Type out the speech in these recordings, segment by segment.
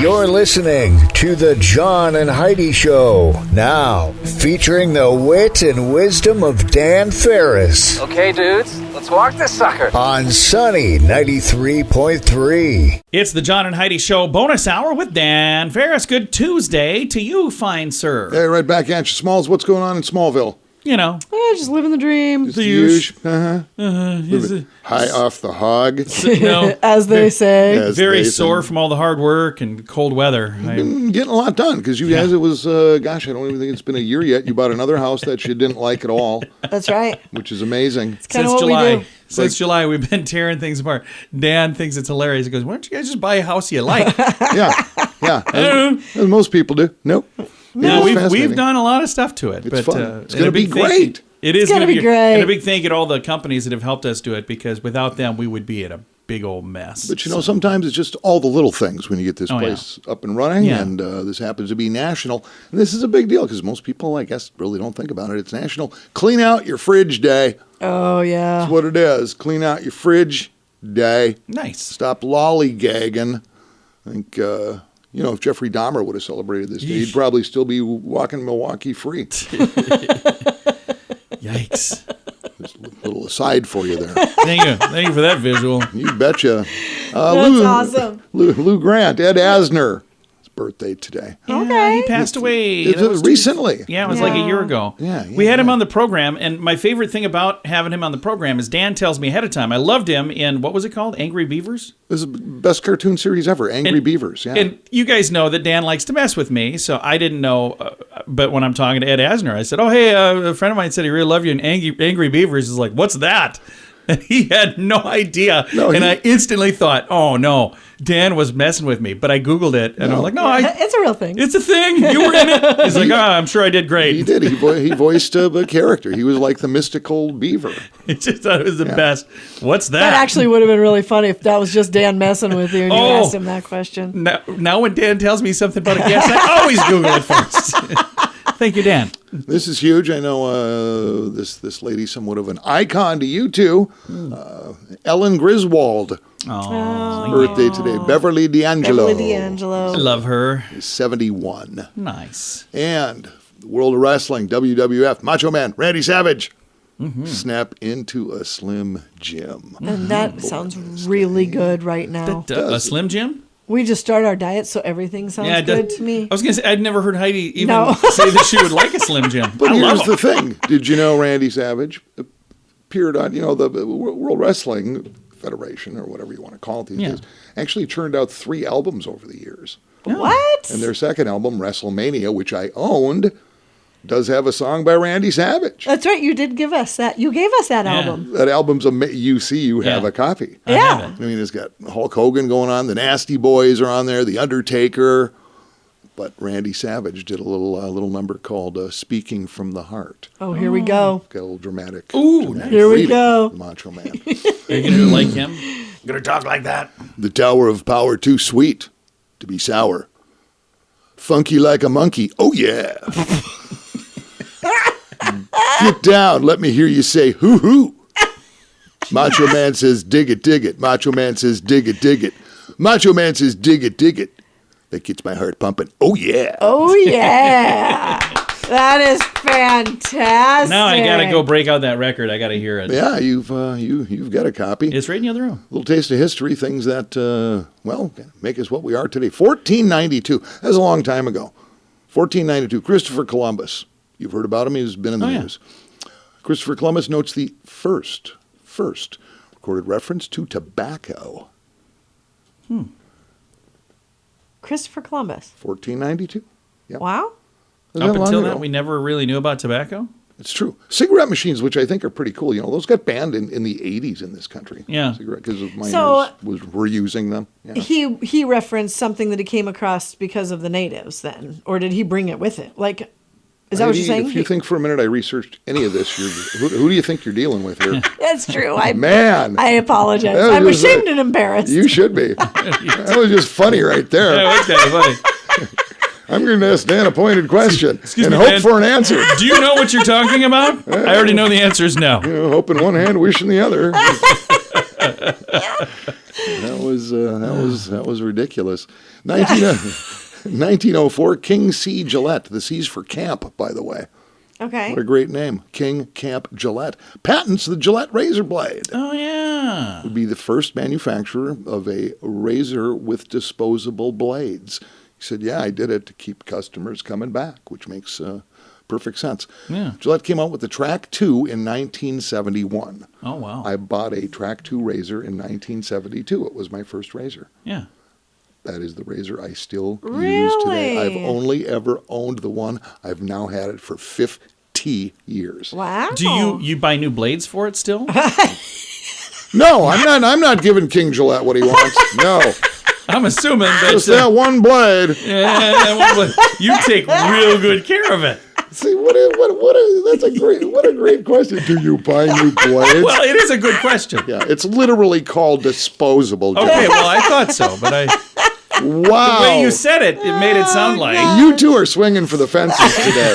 You're listening to the John and Heidi Show, now featuring the wit and wisdom of Dan Ferris. Okay, dudes, let's walk this sucker. On Sunny 93.3. It's the John and Heidi Show bonus hour with Dan Ferris. Good Tuesday to you, fine sir. Hey, right back at you, Smalls. What's going on in Smallville? You know. Just living the dream. Just the huge. High off the hog. No, As they say. very sore from all the hard work and cold weather. Been getting a lot done because you guys, it was, I don't even think it's been a year yet. You bought another house that you didn't like at all. That's right. Which is amazing. Since July. Since July, we've been tearing things apart. Dan thinks it's hilarious. He goes, why don't you guys just buy a house you like? Yeah. As most people do. Nope. No, we've done a lot of stuff to it. It's fun. It's going to be great. It is going to be great. And a big thank you to all the companies that have helped us do it, because without them, we would be in a big old mess. But sometimes it's just all the little things when you get this place up and running, and this happens to be national. And this is a big deal because most people, I guess, really don't think about it. It's National Clean Out Your Fridge Day. Oh, yeah. That's what it is. Clean out your fridge day. Nice. Stop lollygagging. I think, if Jeffrey Dahmer would have celebrated this day, he'd probably still be walking Milwaukee free. Yikes. Just a little aside for you there. Thank you for that visual. You betcha. That's awesome. Lou Grant, Ed Asner. Birthday today. Okay. He passed away. Recently. Yeah, it was like a year ago. We had him on the program, and my favorite thing about having him on the program is Dan tells me ahead of time. I loved him in, what was it called? Angry Beavers? This is the best cartoon series ever, Angry Beavers. Yeah. And you guys know that Dan likes to mess with me, so I didn't know. But when I'm talking to Ed Asner, I said, oh, hey, a friend of mine said he really loved you in Angry Beavers. He's like, what's that? And he had no idea. I instantly thought, oh, no, Dan was messing with me. But I Googled it, and I'm like, no, it's a real thing. It's a thing. You were in it. He's like, I'm sure I did great. He did. He voiced a character. He was like the mystical beaver. He just thought it was the best. What's that? That actually would have been really funny if that was just Dan messing with you and you asked him that question. Now when Dan tells me something about a guest, I always Google it first. Thank you, Dan. This is huge. I know this lady, somewhat of an icon to you two. Ellen Griswold. Birthday today. Beverly D'Angelo. I love her. 71. Nice. And the world of wrestling, WWF, Macho Man, Randy Savage. Snap into a Slim Jim. And that sounds really good right now. A Slim Jim? We just start our diet, so everything sounds good to me. I was going to say, I'd never heard Heidi even say that she would like a Slim Jim. But here's the thing. Did you know Randy Savage appeared on, the World Wrestling Federation, or whatever you want to call it these days, actually churned out 3 albums over the years. What? And their second album, WrestleMania, which I owned, does have a song by Randy Savage. That's right. You did give us that. You gave us that album. That album's you have a copy. Yeah. I mean, it's got Hulk Hogan going on. The Nasty Boys are on there. The Undertaker. But Randy Savage did a little number called "Speaking from the Heart." Oh, here we go. Got a little dramatic. Ooh, here we go. Macho Man. Are you going to do it like him? Going to talk like that? The Tower of Power, too sweet to be sour. Funky like a monkey. Oh yeah. Get down. Let me hear you say hoo hoo. Macho Man says dig it, dig it. Macho Man says dig it, dig it. Macho Man says dig it, dig it. That gets my heart pumping. Oh yeah. Oh yeah. That is fantastic. Now I gotta go break out that record. I gotta hear it. Yeah, you've got a copy. It's right in the other room. A little taste of history, things that make us what we are today. 1492. That's a long time ago. 1492. Christopher Columbus. You've heard about him. He's been in the news. Christopher Columbus notes the first recorded reference to tobacco. Christopher Columbus. 1492. Yep. Wow. Up until that, we never really knew about tobacco? It's true. Cigarette machines, which I think are pretty cool. Those got banned in the 80s in this country. Yeah. Because of minors were using them. Yeah. He referenced something that he came across because of the natives then, or did he bring it with it? Like, is that what you're saying? If you think for a minute I researcch any of this, who do you think you're dealing with here? That's true. Man. I apologize. I'm ashamed and embarrassed. You should be. That was just funny right there. Yeah, it was kind of funny. I'm going to ask Dan a pointed question Excuse and me, hope Dan, for an answer. Do you know what you're talking about? I already know the answer is no. Hope in one hand, wish in the other. That was ridiculous. 1904, King C. Gillette. The C's for camp, by the way. Okay. What a great name. King Camp Gillette. Patents the Gillette razor blade. Oh, yeah. Would be the first manufacturer of a razor with disposable blades. He said, yeah, I did it to keep customers coming back, which makes perfect sense. Yeah. Gillette came out with the Track 2 in 1971. Oh, wow. I bought a Track 2 razor in 1972. It was my first razor. Yeah. That is the razor I still use today. I've only ever owned the one. I've now had it for 50 years. Wow. Do you buy new blades for it still? No, I'm not giving King Gillette what he wants. No. I'm assuming that Just that one blade. that one blade. You take real good care of it. See, what a great question. Do you buy new blades? Well, it is a good question. Yeah, it's literally called disposable. Okay, well, I thought so, but Wow. the way you said it, it made it sound like. You two are swinging for the fences today.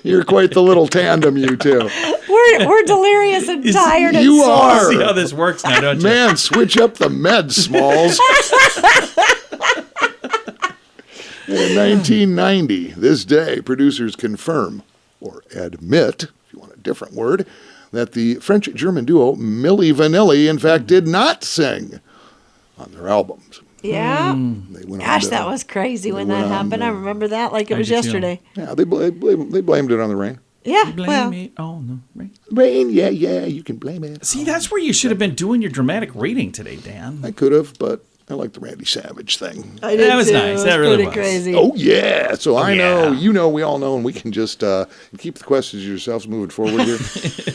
You're quite the little tandem, you two. We're delirious and tired and You sore. are. See how this works now, don't you? Man, switch up the meds, Smalls. In 1990, this day, producers confirm, or admit, if you want a different word, that the French-German duo Milli Vanilli, in fact, did not sing on their albums. Yeah. They went Gosh, on to- that was crazy when went that on happened. to- I remember that like it I was do too. yesterday. Yeah, they blamed it on the rain. Yeah. Blame Well, it on the rain. Rain, yeah, you can blame it. See, that's where you should have been doing your dramatic reading today, Dan. I could have, but I like the Randy Savage thing. I did That was too. nice. It was That really pretty was. crazy. Oh, yeah. So I know, yeah. you know, we all know, and we can just keep the questions yourselves moving forward here.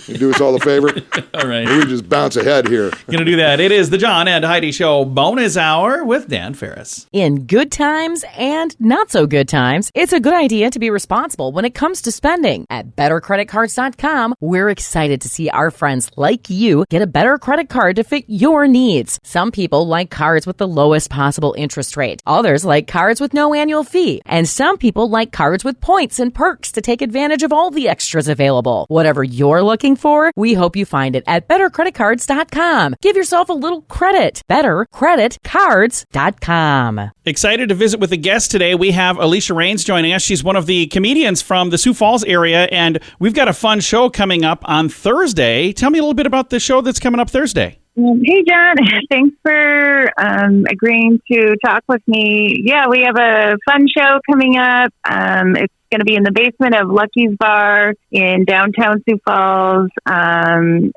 You do us all a favor. All right. We just bounce ahead here. Gonna do that. It is the John and Heidi Show bonus hour with Dan Ferris. In good times and not so good times, it's a good idea to be responsible when it comes to spending. At BetterCreditCards.com, we're excited to see our friends like you get a better credit card to fit your needs. Some people like cards with the lowest possible interest rate. Others like cards with no annual fee. And some people like cards with points and perks to take advantage of all the extras available. Whatever you're looking for, we hope you find it at BetterCreditCards.com. Give yourself a little credit. BetterCreditCards.com. Excited to visit with a guest today. We have Alisha Rayne joining us. She's one of the comedians from the Sioux Falls area, and we've got a fun show coming up on Thursday. Tell me a little bit about the show that's coming up Thursday. Hey, John. Thanks for agreeing to talk with me. Yeah, we have a fun show coming up. It's going to be in the basement of Lucky's Bar in downtown Sioux Falls. And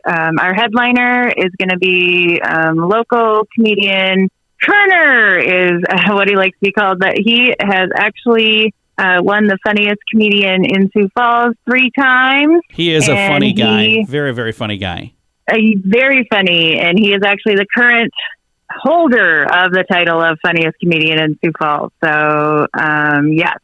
our headliner is going to be local comedian Turner is what he likes to be called. But he has actually won the funniest comedian in Sioux Falls 3 times. He is a And funny guy. Very, very funny guy. He's very funny, and he is actually the current holder of the title of funniest comedian in Sioux Falls. So, yes,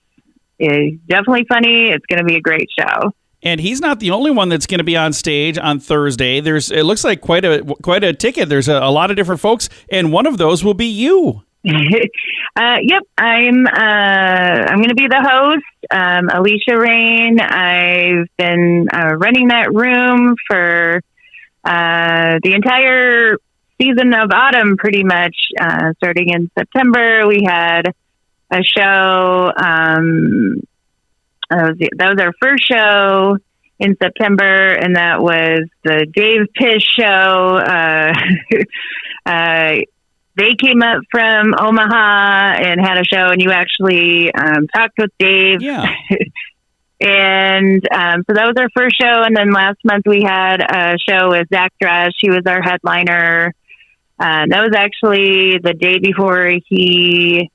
it's definitely funny. It's going to be a great show. And he's not the only one that's going to be on stage on Thursday. It looks like quite a ticket. There's a lot of different folks, and one of those will be you. Yep, I'm going to be the host, Alisha Rayne. I've been running that room for the entire season of autumn, pretty much. Starting in September, we had a show. That was our first show in September, and that was the Dave Pish show. They came up from Omaha and had a show, and you actually talked with Dave. Yeah. And so that was our first show. And then last month we had a show with Zach Dresch. He was our headliner. That was actually the day before he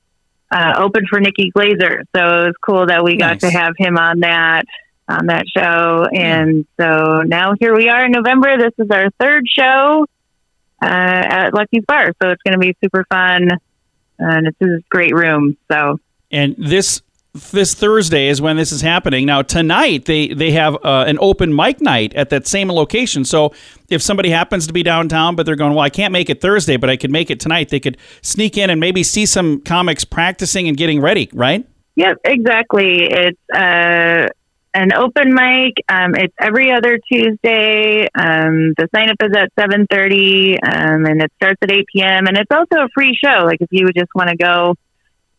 opened for Nikki Glazer. So it was cool that we got to have him on that show. And so now here we are in November. This is our 3rd show at Lucky's Bar. So it's going to be super fun. And it's a great room. So, and this Thursday is when this is happening. Now, tonight, they have an open mic night at that same location. So if somebody happens to be downtown, but they're going, well, I can't make it Thursday, but I could make it tonight, they could sneak in and maybe see some comics practicing and getting ready, right? Yep, exactly. It's an open mic. It's every other Tuesday. The sign up is at 7:30, and it starts at 8 p.m. And it's also a free show. Like if you would just want to go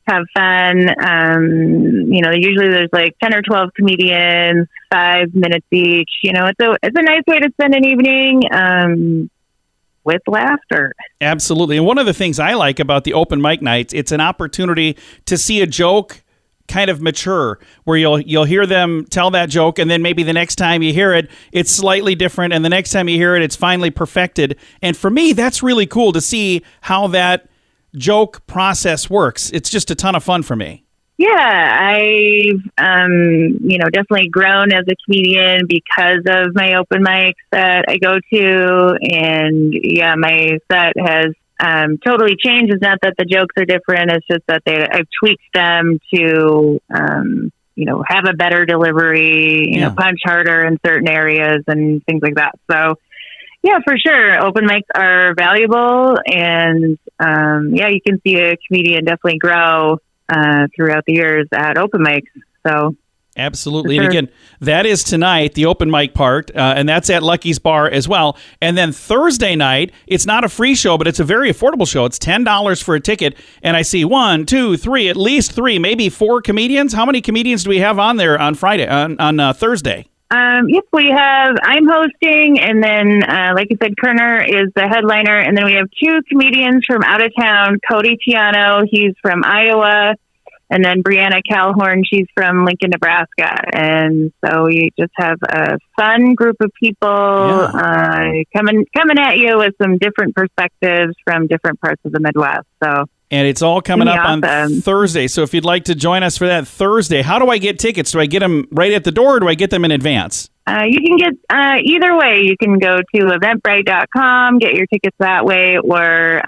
have fun, usually there's like 10 or 12 comedians, 5 minutes each. It's a nice way to spend an evening. With laughter. Absolutely. And one of the things I like about the open mic nights, it's an opportunity to see a joke kind of mature, where you'll hear them tell that joke, and then maybe the next time you hear it, it's slightly different, and the next time you hear it, it's finally perfected. And for me, that's really cool to see how that joke process works. It's just a ton of fun for me. Yeah, I've, definitely grown as a comedian because of my open mics that I go to. And yeah, my set has totally changed. It's not that the jokes are different. It's just that I've tweaked them to, have a better delivery, punch harder in certain areas and things like that. So yeah, for sure. Open mics are valuable. And you can see a comedian definitely grow throughout the years at open mics. So absolutely. Sure. And again, that is tonight, the open mic part, and that's at Lucky's Bar as well. And then Thursday night, it's not a free show, but it's a very affordable show. It's $10 for a ticket. And I see 1, 2, 3, at least 3, maybe 4 comedians. How many comedians do we have on there on Friday, on Thursday? Yes, we have, I'm hosting, and then, like I said, Kerner is the headliner, and then we have 2 comedians from out of town, Cody Tiano, he's from Iowa, and then Brianna Calhorn, she's from Lincoln, Nebraska. And so we just have a fun group of people coming at you with some different perspectives from different parts of the Midwest. So. And it's all coming up on Thursday. So if you'd like to join us for that Thursday, how do I get tickets? Do I get them right at the door, or do I get them in advance? You can get either way. You can go to eventbrite.com, get your tickets that way, or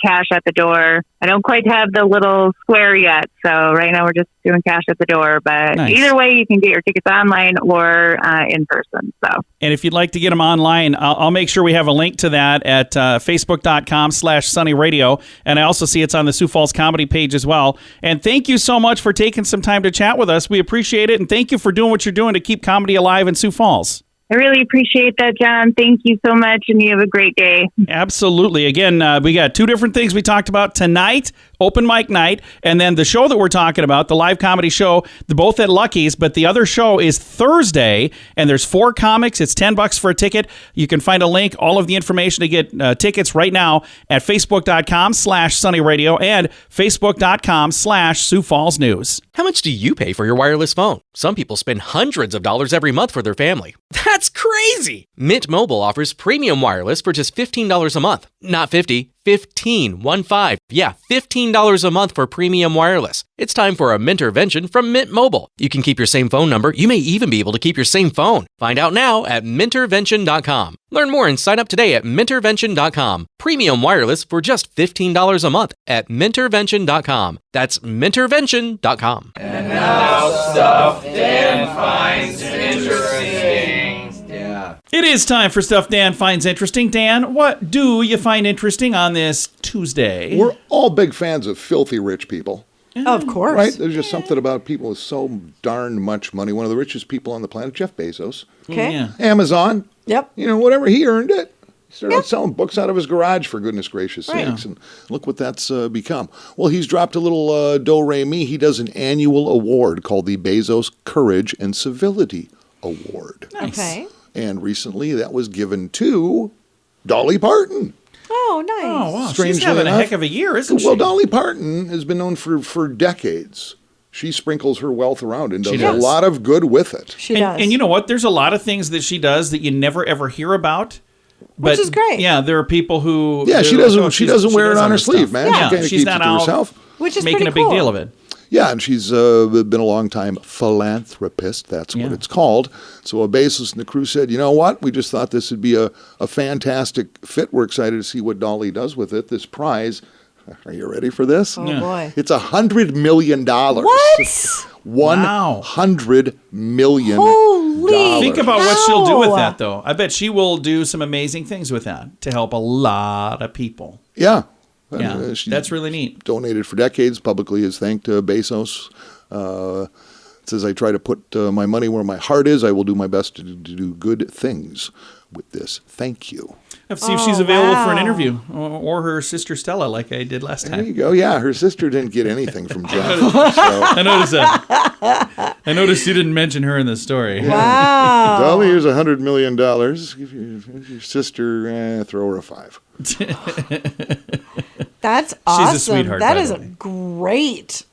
cash at the door. I don't quite have the little square yet, so right now we're just doing cash at the door. But nice. Either way, you can get your tickets online or in person. So. And if you'd like to get them online, I'll make sure we have a link to that at facebook.com/sunnyradio. And I also see it's on the Sioux Falls Comedy page as well. And thank you so much for taking some time to chat with us. We appreciate it. And thank you for doing what you're doing to keep comedy alive in Sioux Falls. I really appreciate that, John. Thank you so much, and you have a great day. Absolutely. Again, we got 2 different things we talked about tonight, open mic night, and then the show that we're talking about, the live comedy show, both at Lucky's, but the other show is Thursday, and there's 4 comics. It's $10 for a ticket. You can find a link, all of the information to get tickets right now at facebook.com/sunnyradio and facebook.com/Sioux Falls News. How much do you pay for your wireless phone? Some people spend hundreds of dollars every month for their family. That's crazy! Mint Mobile offers premium wireless for just $15 a month. Not 50, 15, 1-5. Yeah, $15 a month for premium wireless. It's time for a Mintervention from Mint Mobile. You can keep your same phone number. You may even be able to keep your same phone. Find out now at Mintervention.com. Learn more and sign up today at Mintervention.com. Premium wireless for just $15 a month at Mintervention.com. That's Mintervention.com. And now stuff Dan finds interesting. It is time for Stuff Dan Finds Interesting. Dan, what do you find interesting on this Tuesday? We're all big fans of filthy rich people. Of course. Right? There's just something about people with so darn much money. One of the richest people on the planet, Jeff Bezos. Okay. Yeah. Amazon. Yep. Whatever, he earned it. He started out selling books out of his garage, for goodness gracious sakes. And look what that's become. Well, he's dropped a little do-re-mi. He does an annual award called the Bezos Courage and Civility Award. Nice. Okay. And recently that was given to Dolly Parton. Oh, nice. Oh, wow. Strangely She's having enough. a heck of a year, isn't she? Well, Dolly Parton has been known for decades. She sprinkles her wealth around and does a lot of good with it. She does. And you know what? There's a lot of things that she does that you never ever hear about. Which is great. Yeah, there are people who... Yeah, she doesn't wear it on her sleeve, man. Yeah. She kind of She's keeps not it to out herself. Which is making a pretty big cool. deal of it. Yeah, and she's been a long-time philanthropist. That's what it's called. So Bezos and the crew said, you know what? We just thought this would be a fantastic fit. We're excited to see what Dolly does with it. This prize, are you ready for this? Oh, boy. It's $100 million. What? $100 million. Holy Think about what she'll do with cow. that, though. I bet she will do some amazing things with that to help a lot of people. Yeah. Yeah, She that's really neat. donated for decades, publicly has thanked Bezos It says, I try to put my money where my heart is. I will do my best to do good things with this. Thank you. I have to see if she's available for an interview, or her sister Stella, like I did last time. There you go. Yeah, her sister didn't get anything from Jeff. I noticed that. I noticed you didn't mention her in the story. Wow. Dolly, here's $100 million. Give your sister, throw her a 5. That's awesome. She's a sweetheart. That by is the a way. great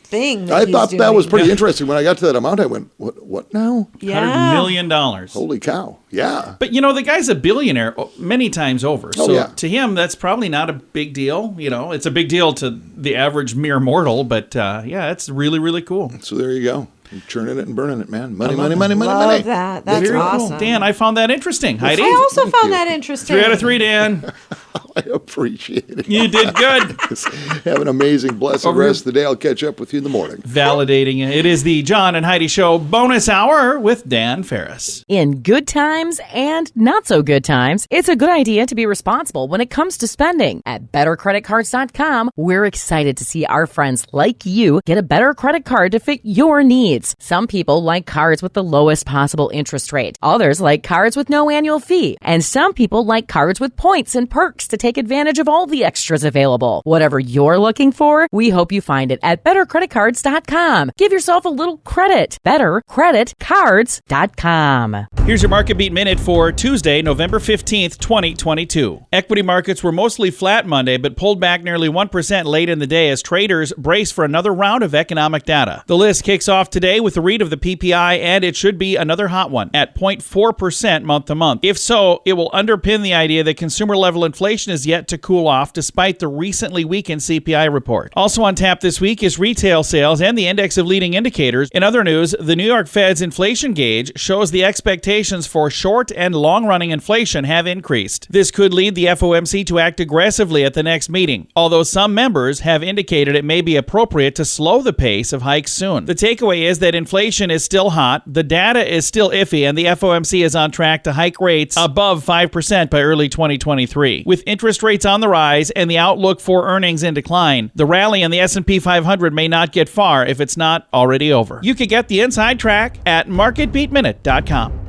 thing. I thought that doing. was pretty interesting. When I got to that amount, I went, what now? Yeah. $100 million. Holy cow. Yeah. But, the guy's a billionaire many times over. So yeah. to him, that's probably not a big deal. It's a big deal to the average mere mortal. But, it's really, really cool. So there you go. You're churning it and burning it, man. Money. Love that. That's Very awesome. cool. Dan, I found that interesting. Heidi? I also Thank found you. that interesting. 3 out of 3, Dan. I appreciate it. You did good. Have an amazing, blessed rest of the day. I'll catch up with you in the morning. Validating it. It is the John and Heidi Show bonus hour with Dan Ferris. In good times and not so good times, it's a good idea to be responsible when it comes to spending. At bettercreditcards.com, we're excited to see our friends like you get a better credit card to fit your needs. Some people like cards with the lowest possible interest rate. Others like cards with no annual fee. And some people like cards with points and perks to take advantage of all the extras available. Whatever you're looking for, we hope you find it at bettercreditcards.com. Give yourself a little credit. Bettercreditcards.com. Here's your Market Beat Minute for Tuesday, November 15th, 2022. Equity markets were mostly flat Monday, but pulled back nearly 1% late in the day as traders brace for another round of economic data. The list kicks off today with the read of the PPI, and it should be another hot one at 0.4% month to month. If so, it will underpin the idea that consumer-level inflation is yet to cool off despite the recently weakened CPI report. Also on tap this week is retail sales and the index of leading indicators. In other news, the New York Fed's inflation gauge shows the expectations for short and long-running inflation have increased. This could lead the FOMC to act aggressively at the next meeting, although some members have indicated it may be appropriate to slow the pace of hikes soon. The takeaway is that inflation is still hot, the data is still iffy, and the FOMC is on track to hike rates above 5% by early 2023. With interest rates on the rise and the outlook for earnings in decline, the rally in the S&P 500 may not get far if it's not already over. You can get the inside track at marketbeatminute.com.